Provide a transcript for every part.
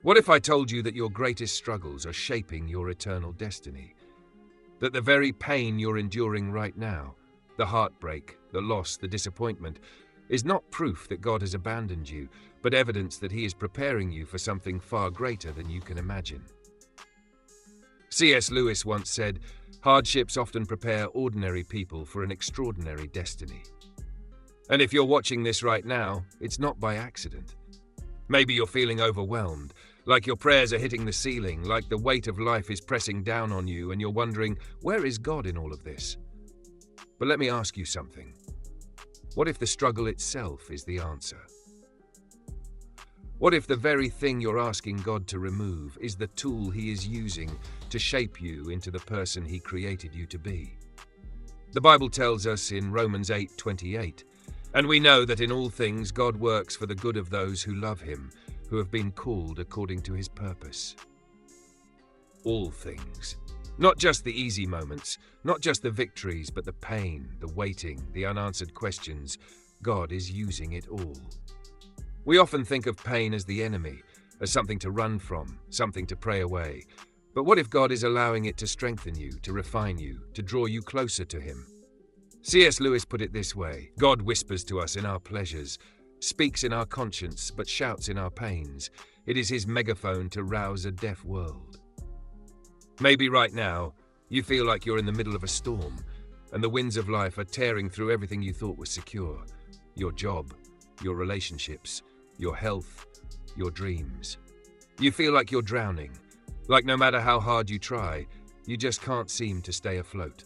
What if I told you that your greatest struggles are shaping your eternal destiny? That the very pain you're enduring right now, the heartbreak, the loss, the disappointment, is not proof that God has abandoned you, but evidence that He is preparing you for something far greater than you can imagine. C.S. Lewis once said, "Hardships often prepare ordinary people for an extraordinary destiny." And if you're watching this right now, it's not by accident. Maybe you're feeling overwhelmed, like your prayers are hitting the ceiling, like the weight of life is pressing down on you, and you're wondering, where is God in all of this? But let me ask you something. What if the struggle itself is the answer? What if the very thing you're asking God to remove is the tool He is using to shape you into the person He created you to be? The Bible tells us in Romans 8:28, "And we know that in all things God works for the good of those who love Him, who have been called according to His purpose." All things. Not just the easy moments, not just the victories, but the pain, the waiting, the unanswered questions. God is using it all. We often think of pain as the enemy, as something to run from, something to pray away. But what if God is allowing it to strengthen you, to refine you, to draw you closer to Him? C.S. Lewis put it this way: God whispers to us in our pleasures, speaks in our conscience, but shouts in our pains. It is His megaphone to rouse a deaf world. Maybe right now, you feel like you're in the middle of a storm, and the winds of life are tearing through everything you thought was secure. Your job, your relationships, your health, your dreams. You feel like you're drowning, like no matter how hard you try, you just can't seem to stay afloat.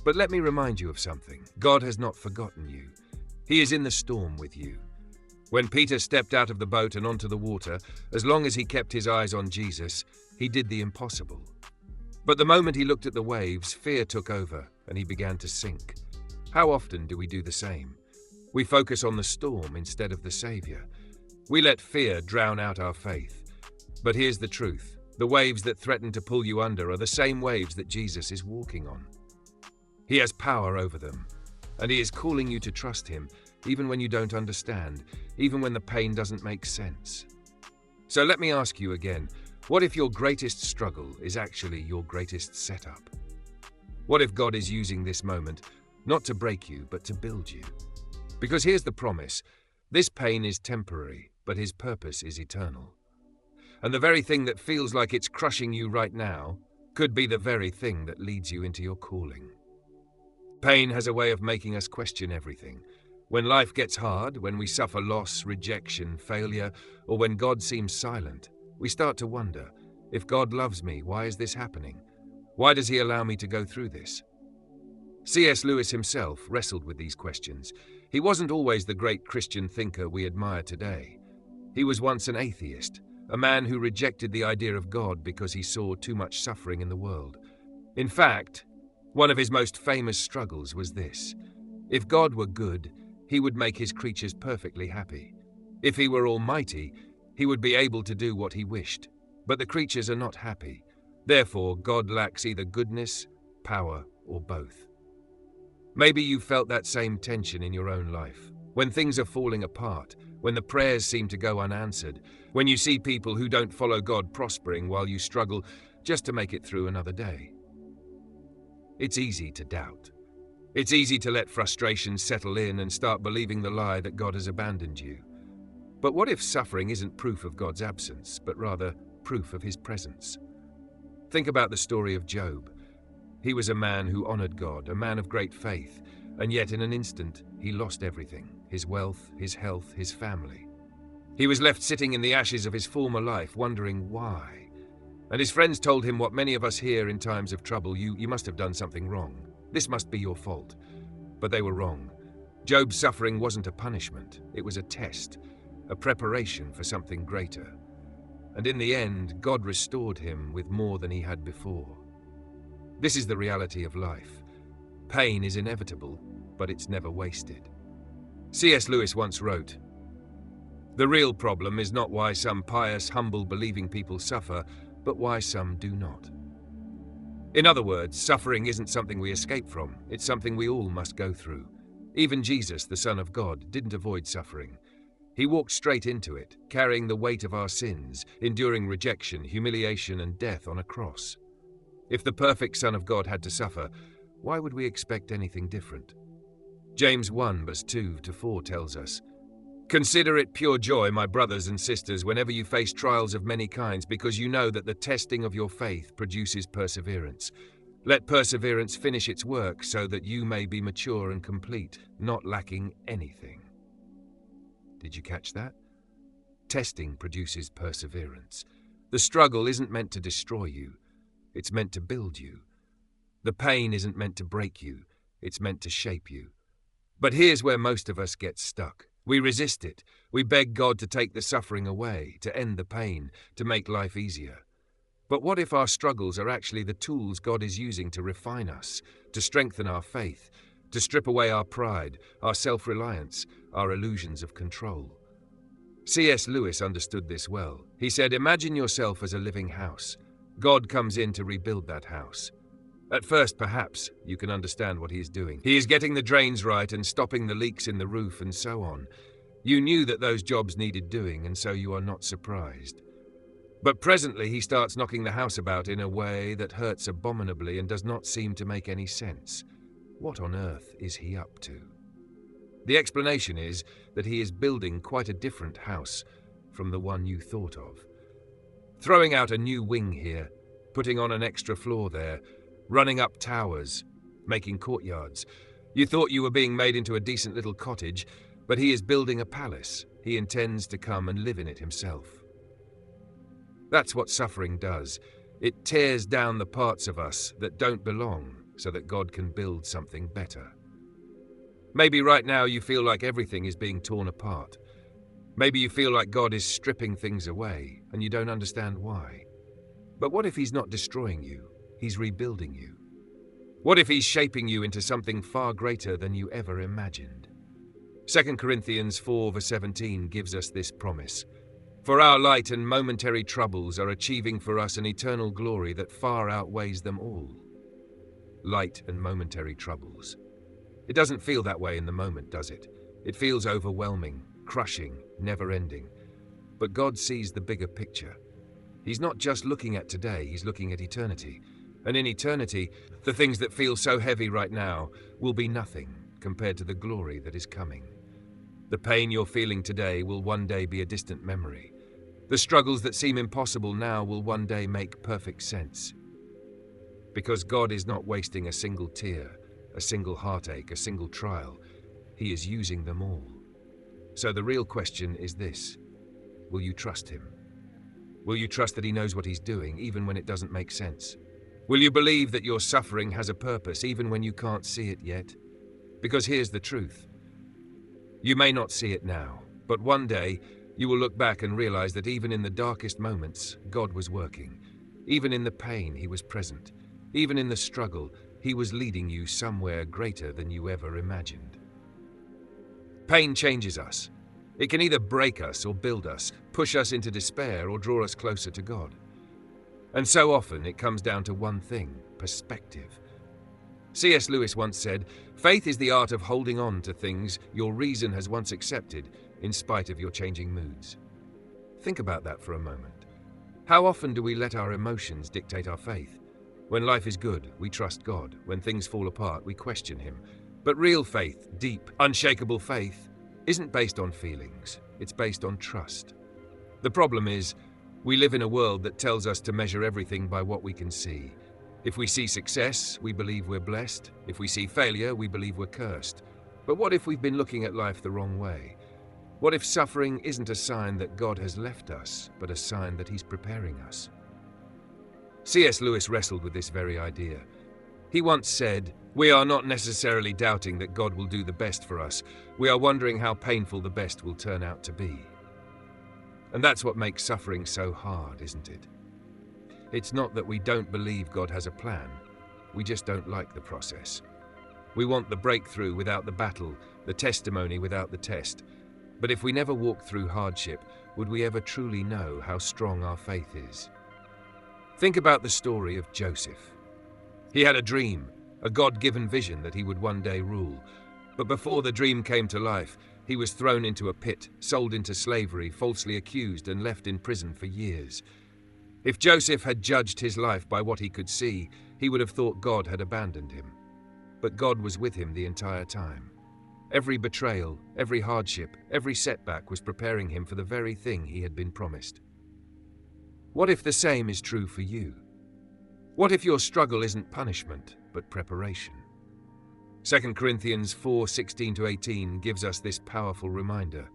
But let me remind you of something. God has not forgotten you. He is in the storm with you. When Peter stepped out of the boat and onto the water, as long as he kept his eyes on Jesus, he did the impossible. But the moment he looked at the waves, fear took over and he began to sink. How often do we do the same? We focus on the storm instead of the Savior. We let fear drown out our faith. But here's the truth. The waves that threaten to pull you under are the same waves that Jesus is walking on. He has power over them, and He is calling you to trust Him, even when you don't understand, even when the pain doesn't make sense. So let me ask you again, what if your greatest struggle is actually your greatest setup? What if God is using this moment, not to break you, but to build you? Because here's the promise. This pain is temporary, but His purpose is eternal. And the very thing that feels like it's crushing you right now could be the very thing that leads you into your calling. Pain has a way of making us question everything. When life gets hard, when we suffer loss, rejection, failure, or when God seems silent, we start to wonder, if God loves me, why is this happening? Why does He allow me to go through this? C.S. Lewis himself wrestled with these questions. He wasn't always the great Christian thinker we admire today. He was once an atheist, a man who rejected the idea of God because he saw too much suffering in the world. In fact, one of his most famous struggles was this: if God were good, He would make His creatures perfectly happy. If He were almighty, He would be able to do what He wished. But the creatures are not happy. Therefore, God lacks either goodness, power, or both. Maybe you felt that same tension in your own life. When things are falling apart, when the prayers seem to go unanswered, when you see people who don't follow God prospering while you struggle just to make it through another day. It's easy to doubt. It's easy to let frustration settle in and start believing the lie that God has abandoned you. But what if suffering isn't proof of God's absence, but rather proof of His presence? Think about the story of Job. He was a man who honored God, a man of great faith, and yet in an instant he lost everything: his wealth, his health, his family. He was left sitting in the ashes of his former life, wondering why. And his friends told him what many of us hear in times of trouble: you must have done something wrong. This must be your fault. But they were wrong. Job's suffering wasn't a punishment. It was a test, a preparation for something greater. And in the end, God restored him with more than he had before. This is the reality of life. Pain is inevitable, but it's never wasted. C.S. Lewis once wrote, "The real problem is not why some pious, humble, believing people suffer, but why some do not." In other words, suffering isn't something we escape from. It's something we all must go through. Even Jesus, the Son of God, didn't avoid suffering. He walked straight into it, carrying the weight of our sins, enduring rejection, humiliation, and death on a cross. If the perfect Son of God had to suffer, why would we expect anything different? James 1 verse 2-4 tells us, "Consider it pure joy, my brothers and sisters, whenever you face trials of many kinds, because you know that the testing of your faith produces perseverance. Let perseverance finish its work so that you may be mature and complete, not lacking anything." Did you catch that? Testing produces perseverance. The struggle isn't meant to destroy you. It's meant to build you. The pain isn't meant to break you. It's meant to shape you. But here's where most of us get stuck. We resist it. We beg God to take the suffering away, to end the pain, to make life easier. But what if our struggles are actually the tools God is using to refine us, to strengthen our faith, to strip away our pride, our self-reliance, our illusions of control? C.S. Lewis understood this well. He said, "Imagine yourself as a living house. God comes in to rebuild that house. At first, perhaps, you can understand what he is doing. He is getting the drains right and stopping the leaks in the roof and so on. You knew that those jobs needed doing, and so you are not surprised. But presently he starts knocking the house about in a way that hurts abominably and does not seem to make any sense. What on earth is he up to?" The explanation is that he is building quite a different house from the one you thought of. Throwing out a new wing here, putting on an extra floor there, running up towers, making courtyards. You thought you were being made into a decent little cottage, but he is building a palace. He intends to come and live in it himself. That's what suffering does. It tears down the parts of us that don't belong so that God can build something better. Maybe right now you feel like everything is being torn apart. Maybe you feel like God is stripping things away and you don't understand why. But what if he's not destroying you? He's rebuilding you. What if he's shaping you into something far greater than you ever imagined? 2 Corinthians 4 verse 17 gives us this promise. "For our light and momentary troubles are achieving for us an eternal glory that far outweighs them all." Light and momentary troubles. It doesn't feel that way in the moment, does it? It feels overwhelming, crushing, never-ending. But God sees the bigger picture. He's not just looking at today, he's looking at eternity. And in eternity, the things that feel so heavy right now will be nothing compared to the glory that is coming. The pain you're feeling today will one day be a distant memory. The struggles that seem impossible now will one day make perfect sense. Because God is not wasting a single tear, a single heartache, a single trial. He is using them all. So the real question is this: will you trust him? Will you trust that he knows what he's doing, even when it doesn't make sense? Will you believe that your suffering has a purpose, even when you can't see it yet? Because here's the truth. You may not see it now, but one day you will look back and realize that even in the darkest moments, God was working. Even in the pain, he was present. Even in the struggle, he was leading you somewhere greater than you ever imagined. Pain changes us. It can either break us or build us, push us into despair or draw us closer to God. And so often it comes down to one thing: perspective. C.S. Lewis once said, "Faith is the art of holding on to things your reason has once accepted in spite of your changing moods." Think about that for a moment. How often do we let our emotions dictate our faith? When life is good, we trust God. When things fall apart, we question him. But real faith, deep, unshakable faith, isn't based on feelings. It's based on trust. The problem is, we live in a world that tells us to measure everything by what we can see. If we see success, we believe we're blessed. If we see failure, we believe we're cursed. But what if we've been looking at life the wrong way? What if suffering isn't a sign that God has left us, but a sign that he's preparing us? C.S. Lewis wrestled with this very idea. He once said, "We are not necessarily doubting that God will do the best for us. We are wondering how painful the best will turn out to be." And that's what makes suffering so hard, isn't it? It's not that we don't believe God has a plan. We just don't like the process. We want the breakthrough without the battle, the testimony without the test. But if we never walked through hardship, would we ever truly know how strong our faith is? Think about the story of Joseph. He had a dream, a God-given vision that he would one day rule. But before the dream came to life, He was thrown into a pit, sold into slavery, falsely accused, and left in prison for years. If Joseph had judged his life by what he could see, he would have thought God had abandoned him. But God was with him the entire time. Every betrayal, every hardship, every setback was preparing him for the very thing he had been promised. What if the same is true for you? What if your struggle isn't punishment, but preparation? 2 Corinthians 4:16-18 gives us this powerful reminder.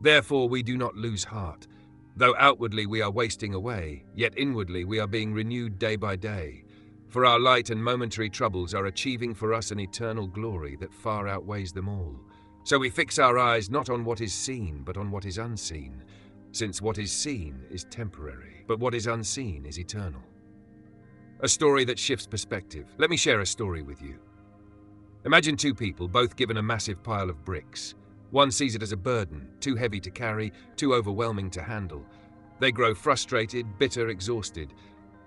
Therefore we do not lose heart. Though outwardly we are wasting away, yet inwardly we are being renewed day by day. For our light and momentary troubles are achieving for us an eternal glory that far outweighs them all. So we fix our eyes not on what is seen, but on what is unseen, since what is seen is temporary, but what is unseen is eternal. A story that shifts perspective. Let me share a story with you. Imagine two people, both given a massive pile of bricks. One sees it as a burden, too heavy to carry, too overwhelming to handle. They grow frustrated, bitter, exhausted.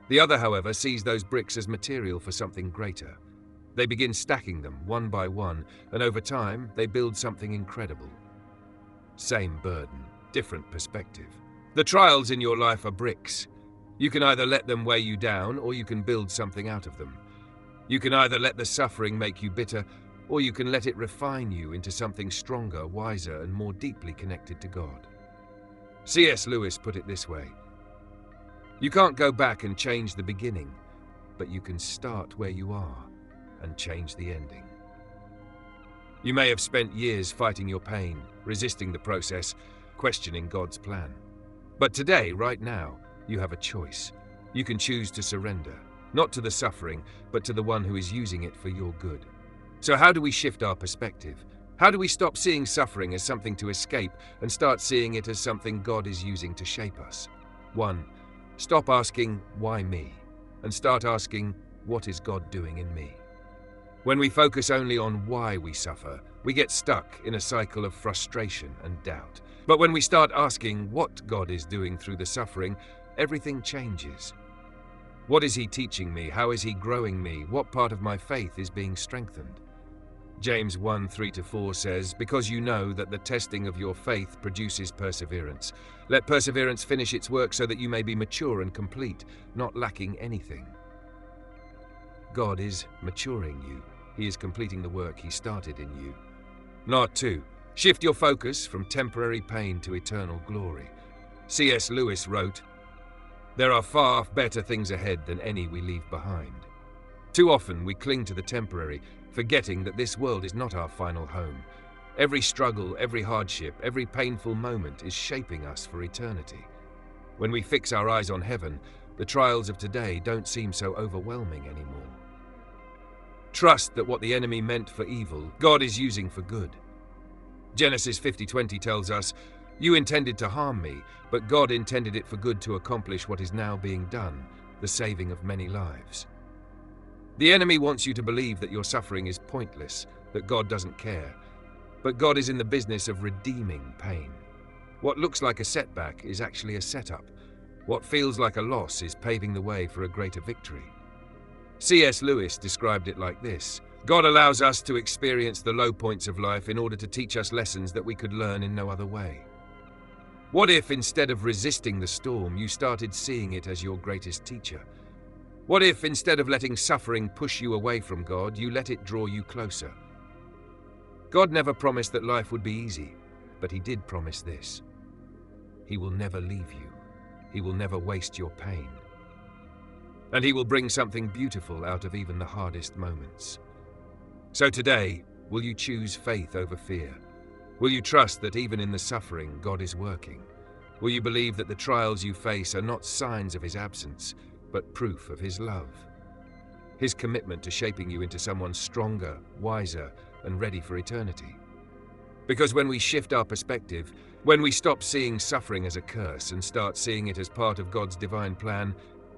The other, however, sees those bricks as material for something greater. They begin stacking them one by one, and over time, they build something incredible. Same burden, different perspective. The trials in your life are bricks. You can either let them weigh you down, or you can build something out of them. You can either let the suffering make you bitter, or you can let it refine you into something stronger, wiser, and more deeply connected to God. C.S. Lewis put it this way: you can't go back and change the beginning, but you can start where you are and change the ending. You may have spent years fighting your pain, resisting the process, questioning God's plan. But today, right now, you have a choice. You can choose to surrender, not to the suffering, but to the one who is using it for your good. So how do we shift our perspective? How do we stop seeing suffering as something to escape and start seeing it as something God is using to shape us? 1. Stop asking, why me? And start asking, what is God doing in me? When we focus only on why we suffer, we get stuck in a cycle of frustration and doubt. But when we start asking what God is doing through the suffering, everything changes. What is He teaching me? How is He growing me? What part of my faith is being strengthened? James 1:3-4 says, because you know that the testing of your faith produces perseverance. Let perseverance finish its work so that you may be mature and complete, not lacking anything. God is maturing you. He is completing the work He started in you. 2. Shift your focus from temporary pain to eternal glory. C.S. Lewis wrote, there are far better things ahead than any we leave behind. Too often we cling to the temporary, forgetting that this world is not our final home. Every struggle, every hardship, every painful moment is shaping us for eternity. When we fix our eyes on heaven, the trials of today don't seem so overwhelming anymore. Trust that what the enemy meant for evil, God is using for good. Genesis 50:20 tells us, you intended to harm me, but God intended it for good to accomplish what is now being done, the saving of many lives. The enemy wants you to believe that your suffering is pointless, that God doesn't care. But God is in the business of redeeming pain. What looks like a setback is actually a setup. What feels like a loss is paving the way for a greater victory. C.S. Lewis described it like this: God allows us to experience the low points of life in order to teach us lessons that we could learn in no other way. What if, instead of resisting the storm, you started seeing it as your greatest teacher? What if, instead of letting suffering push you away from God, you let it draw you closer? God never promised that life would be easy, but He did promise this: He will never leave you. He will never waste your pain. And He will bring something beautiful out of even the hardest moments. So today, will you choose faith over fear? Will you trust that even in the suffering, God is working? Will you believe that the trials you face are not signs of His absence, but proof of His love? His commitment to shaping you into someone stronger, wiser, and ready for eternity. Because when we shift our perspective, when we stop seeing suffering as a curse and start seeing it as part of God's divine plan,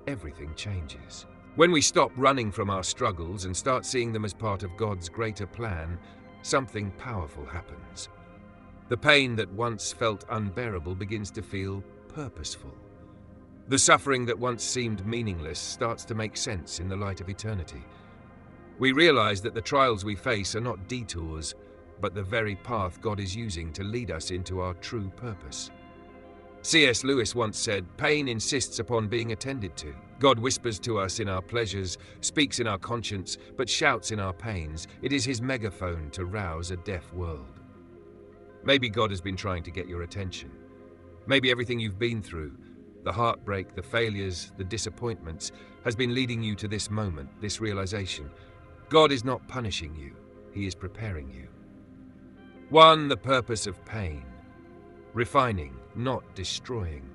everything changes. When we stop running from our struggles and start seeing them as part of God's greater plan, something powerful happens. The pain that once felt unbearable begins to feel purposeful. The suffering that once seemed meaningless starts to make sense in the light of eternity. We realize that the trials we face are not detours, but the very path God is using to lead us into our true purpose. C.S. Lewis once said, "Pain insists upon being attended to. God whispers to us in our pleasures, speaks in our conscience, but shouts in our pains. It is his megaphone to rouse a deaf world." Maybe God has been trying to get your attention. Maybe everything you've been through, the heartbreak, the failures, the disappointments, has been leading you to this moment, this realization. God is not punishing you, he is preparing you. 1. The purpose of pain. Refining, not destroying.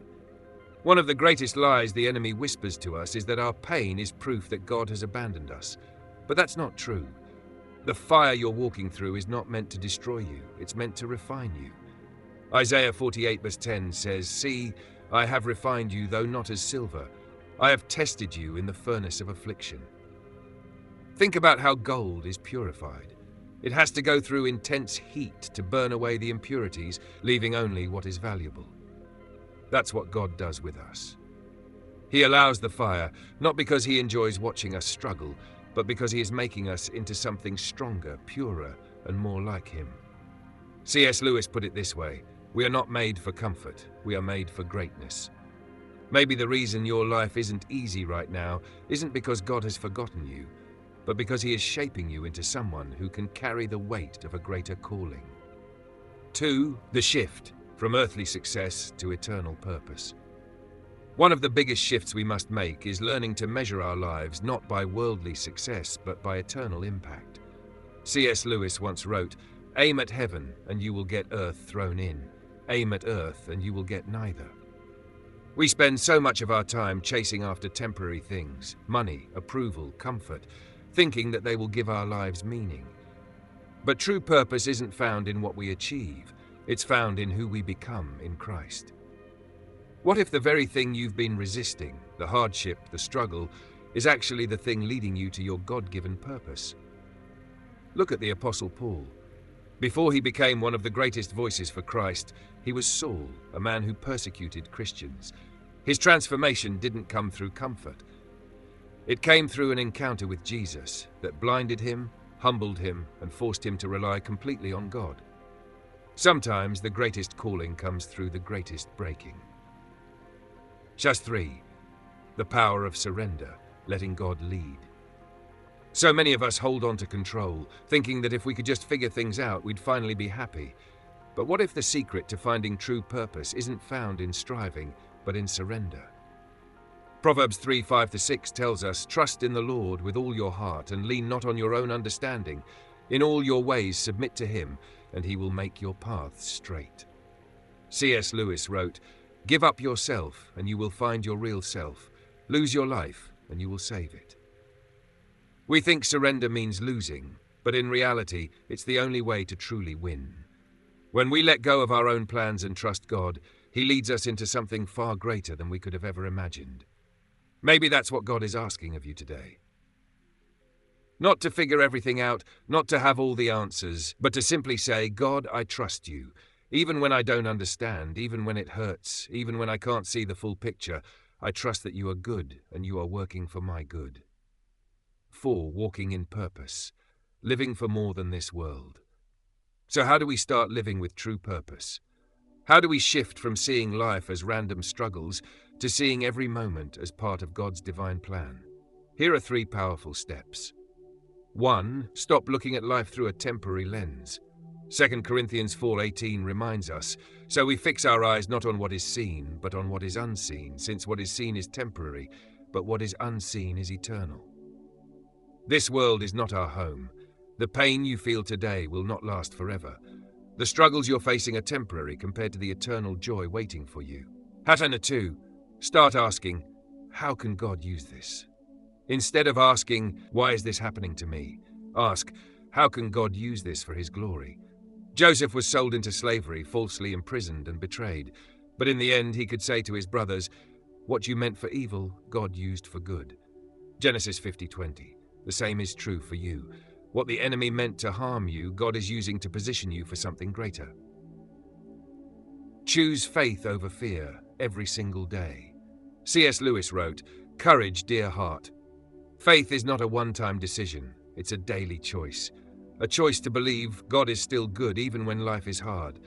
One of the greatest lies the enemy whispers to us is that our pain is proof that God has abandoned us. But that's not true. The fire you're walking through is not meant to destroy you, it's meant to refine you. Isaiah 48 verse 10 says, "See, I have refined you, though not as silver. I have tested you in the furnace of affliction." Think about how gold is purified. It has to go through intense heat to burn away the impurities, leaving only what is valuable. That's what God does with us. He allows the fire, not because he enjoys watching us struggle, but because he is making us into something stronger, purer, and more like him. C.S. Lewis put it this way, "We are not made for comfort, we are made for greatness." Maybe the reason your life isn't easy right now isn't because God has forgotten you, but because he is shaping you into someone who can carry the weight of a greater calling. 2. The shift from earthly success to eternal purpose. One of the biggest shifts we must make is learning to measure our lives not by worldly success, but by eternal impact. C.S. Lewis once wrote, "Aim at heaven and you will get earth thrown in. Aim at earth and you will get neither." We spend so much of our time chasing after temporary things, money, approval, comfort, thinking that they will give our lives meaning. But true purpose isn't found in what we achieve, it's found in who we become in Christ. What if the very thing you've been resisting, the hardship, the struggle, is actually the thing leading you to your God-given purpose? Look at the Apostle Paul. Before he became one of the greatest voices for Christ, he was Saul, a man who persecuted Christians. His transformation didn't come through comfort. It came through an encounter with Jesus that blinded him, humbled him, and forced him to rely completely on God. Sometimes the greatest calling comes through the greatest breaking. Just 3. The power of surrender, letting God lead. So many of us hold on to control, thinking that if we could just figure things out, we'd finally be happy. But what if the secret to finding true purpose isn't found in striving, but in surrender? Proverbs 3:5-6 tells us, "Trust in the Lord with all your heart and lean not on your own understanding. In all your ways submit to him, and he will make your paths straight." C.S. Lewis wrote, "Give up yourself and you will find your real self. Lose your life and you will save it." We think surrender means losing, but in reality, it's the only way to truly win. When we let go of our own plans and trust God, he leads us into something far greater than we could have ever imagined. Maybe that's what God is asking of you today. Not to figure everything out, not to have all the answers, but to simply say, "God, I trust you. Even when I don't understand, even when it hurts, even when I can't see the full picture, I trust that you are good and you are working for my good." 4. Walking in purpose, living for more than this world. So how do we start living with true purpose? How do we shift from seeing life as random struggles to seeing every moment as part of God's divine plan? Here are 3 powerful steps. 1. Stop looking at life through a temporary lens. 2 Corinthians 4:18 reminds us, "So we fix our eyes not on what is seen, but on what is unseen, since what is seen is temporary, but what is unseen is eternal." This world is not our home. The pain you feel today will not last forever. The struggles you're facing are temporary compared to the eternal joy waiting for you. Hatana 2. Start asking, how can God use this? Instead of asking, why is this happening to me? Ask, how can God use this for his glory? Joseph was sold into slavery, falsely imprisoned and betrayed. But in the end, he could say to his brothers, what you meant for evil, God used for good. Genesis 50:20. The same is true for you. What the enemy meant to harm you, God is using to position you for something greater. Choose faith over fear every single day. C.S. Lewis wrote, "Courage, dear heart. Faith is not a one-time decision, it's a daily choice. A choice to believe God is still good even when life is hard.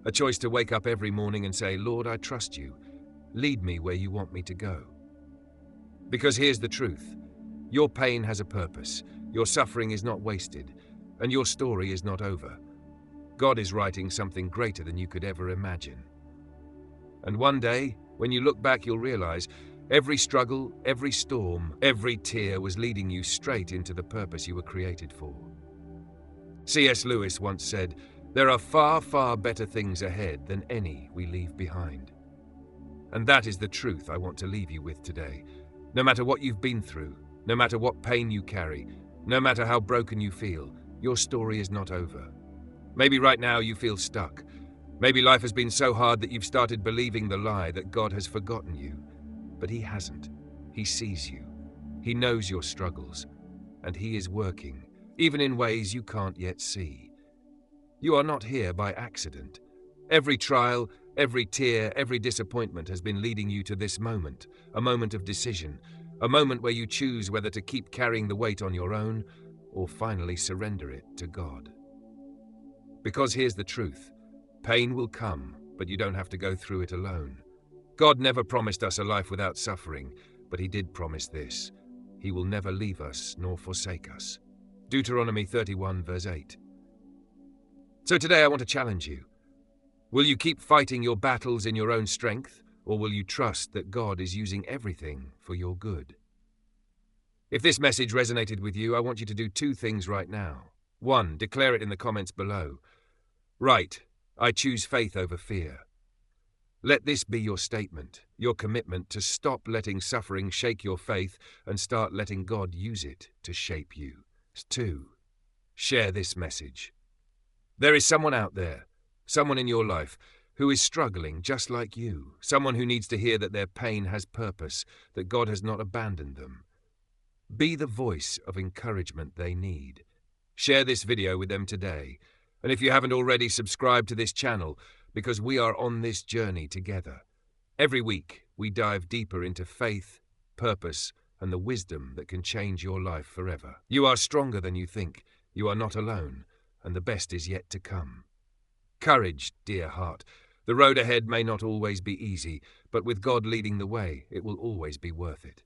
A choice to wake up every morning and say, Lord, I trust you. Lead me where you want me to go. Because here's the truth. Your pain has a purpose. Your suffering is not wasted. And your story is not over. God is writing something greater than you could ever imagine. And one day, when you look back, you'll realize every struggle, every storm, every tear was leading you straight into the purpose you were created for. C.S. Lewis once said, "There are far, far better things ahead than any we leave behind." And that is the truth I want to leave you with today. No matter what you've been through, no matter what pain you carry, no matter how broken you feel, your story is not over. Maybe right now you feel stuck. Maybe life has been so hard that you've started believing the lie that God has forgotten you. But He hasn't. He sees you. He knows your struggles. And He is working, even in ways you can't yet see. You are not here by accident. Every trial, every tear, every disappointment has been leading you to this moment, a moment of decision, a moment where you choose whether to keep carrying the weight on your own or finally surrender it to God. Because here's the truth. Pain will come, but you don't have to go through it alone. God never promised us a life without suffering, but He did promise this. He will never leave us nor forsake us. Deuteronomy 31 verse 8. So today I want to challenge you. Will you keep fighting your battles in your own strength, or will you trust that God is using everything for your good? If this message resonated with you, I want you to do two things right now. 1, declare it in the comments below. Write, I choose faith over fear. Let this be your statement, your commitment to stop letting suffering shake your faith and start letting God use it to shape you. 2, share this message. There is someone out there, someone in your life, who is struggling just like you, someone who needs to hear that their pain has purpose, that God has not abandoned them. Be the voice of encouragement they need. Share this video with them today. And if you haven't already, subscribe to this channel, because we are on this journey together. Every week, we dive deeper into faith, purpose, and the wisdom that can change your life forever. You are stronger than you think. You are not alone, and the best is yet to come. Courage, dear heart. The road ahead may not always be easy, but with God leading the way, it will always be worth it.